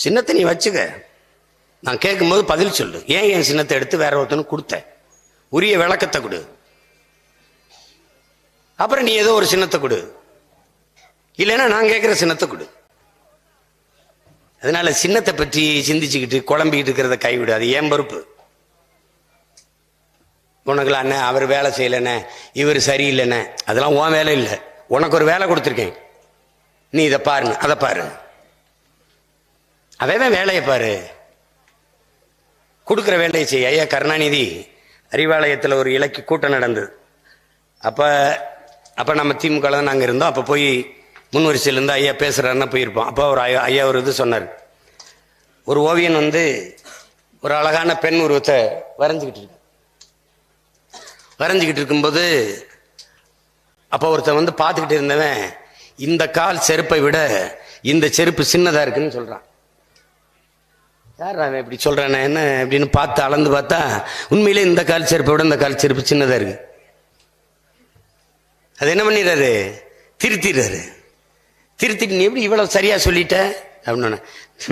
சின்னத்தை நீ வச்சுக்க, நான் கேட்கும்போது பதில் சொல்லு. ஏன் என் சின்னத்தை எடுத்து வேற ஒருத்தனுக்கு கொடுத்த? உரிய விளக்கத்தை கொடு. அப்புறம் நீ ஏதோ ஒரு சின்னத்தை கொடு, இல்லைன்னா நான் கேட்கிற சின்னத்தை கொடு. அதனால சின்னத்தை பற்றி சிந்திச்சுக்கிட்டு குழம்பிக்கிட்டு இருக்கிறத கைவிடு. அது ஏன் பொறுப்பு. உனக்குலாம் அண்ணன் அவர் வேலை செய்யலண்ணே, இவர் சரியில்லைண்ணே, அதெல்லாம் உன் வேலை இல்லை. உனக்கு ஒரு வேலை கொடுத்துருக்கேன், நீ இதை பாருங்க, அதை பாரு. அவன் வேலையை பாரு, கொடுக்குற வேலையை செய். ஐயா கருணாநிதி அறிவாலயத்தில் ஒரு இலக்கிய கூட்டம் நடந்தது. அப்போ நம்ம திமுக தான் நாங்கள் இருந்தோம். அப்போ போய் முன்வரிசையிலேருந்து ஐயா பேசுகிறாருன்னா போயிருப்போம். அப்போ ஒரு ஐயா ஒரு இது சொன்னார். ஒரு ஓவியன் ஒரு அழகான பெண் உருவத்தை வரைஞ்சிக்கிட்டு இருக்கும்போது அப்போ ஒருத்தன் பார்த்துக்கிட்டு இருந்தவன், இந்த கால் செருப்பை விட இந்த செருப்பு சின்னதாக இருக்குன்னு சொல்கிறான். யார் அவன் இப்படி சொல்கிறானே என்ன அப்படின்னு பார்த்து அளந்து பார்த்தா உண்மையிலே இந்த கால் செருப்பை விட இந்த கால் செருப்பு சின்னதாக இருக்கு. அது என்ன பண்ணிடுறாரு, திருத்திடுறாரு. திருத்திட்டு நீ எப்படி இவ்வளோ சரியாக சொல்லிட்ட அப்படின்னு.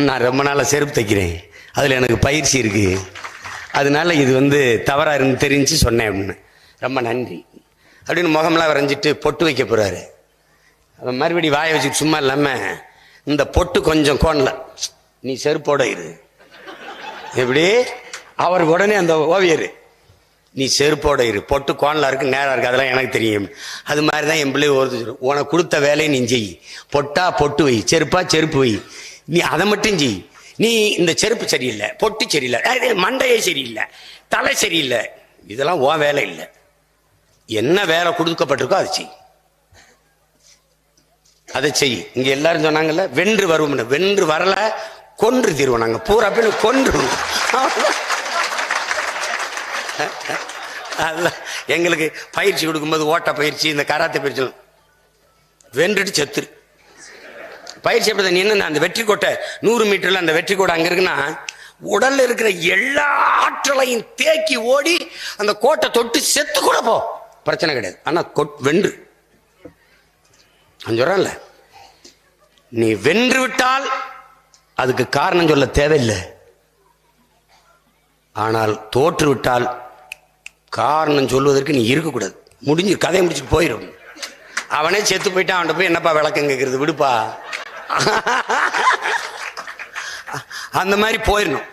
நான் ரொம்ப நாளாக செருப்பு தைக்கிறேன், அதில் எனக்கு பயிற்சி இருக்கு, அதனால இது தவறாக இருந்து தெரிஞ்சு சொன்னேன் அப்படின்னு. ரொம்ப நன்றி அப்படின்னு முகமெல்லாம் வரைஞ்சிட்டு பொட்டு வைக்க போகிறாரு. அவன் மறுபடி வாயை வச்சுட்டு சும்மா இல்லாமல், இந்த பொட்டு கொஞ்சம் கோணல, நீ செருப்போட இரு. எப்படி அவர் உடனே அந்த ஓவியர், நீ செருப்போட இரு, பொட்டு கோணலா இருக்கு, நேரா இருக்கு, அதெல்லாம் எனக்கு தெரியும். அது மாதிரி தான் என் பிள்ளை ஒருத்தர், உனக்கு கொடுத்த வேலையை நீ செய். பொட்டா பொட்டு வை, செருப்பா செருப்பு வை, நீ அதை மட்டும் செய். நீ இந்த செருப்பு சரியில்லை, பொட்டு சரியில்லை, மண்டையே சரியில்லை, தலை சரியில்லை, இதெல்லாம் உன் வேலை இல்லை. என்ன வேலை கொடுக்கப்பட்டிருக்கோ அதை செய், அதை செய். இங்க எல்லாரும் சொன்னாங்கல்ல, வென்று வருவோம். வென்று வரல, கொன்று தீர்வோம். நாங்க பூரா பேர் கொன்று. எங்களுக்கு பயிற்சி கொடுக்கும்போது ஓட்ட பயிற்சி, இந்த கராத்தே பயிற்சி, வென்றுட்டு செத்துரு. பயிற்சி எப்படி? நீ என்ன அந்த வெற்றி கோட்டை 100 மீட்டர்ல அந்த வெற்றி கோட்டை அங்க இருக்குன்னா, உடல்ல இருக்கிற எல்லா ஆற்றலையும் தேக்கி ஓடி அந்த கோட்டை தொட்டு செத்து கூட போ, பிரச்சனை கிடையாது. ஆனா வென்று சொல்றல, நீ வென்று விட்டால் அதுக்கு காரணம் சொல்ல தேவையில்லை. ஆனால் தோற்று விட்டால் காரணம் சொல்வதற்கு நீ இருக்கக்கூடாது. முடிஞ்சு கதையை முடிச்சுட்டு போயிடும். அவனே செத்து போயிட்டான், அவன்கிட்ட போய் என்னப்பா விளக்கம் கேட்கறது, விடுப்பா. அந்த மாதிரி போயிடணும்.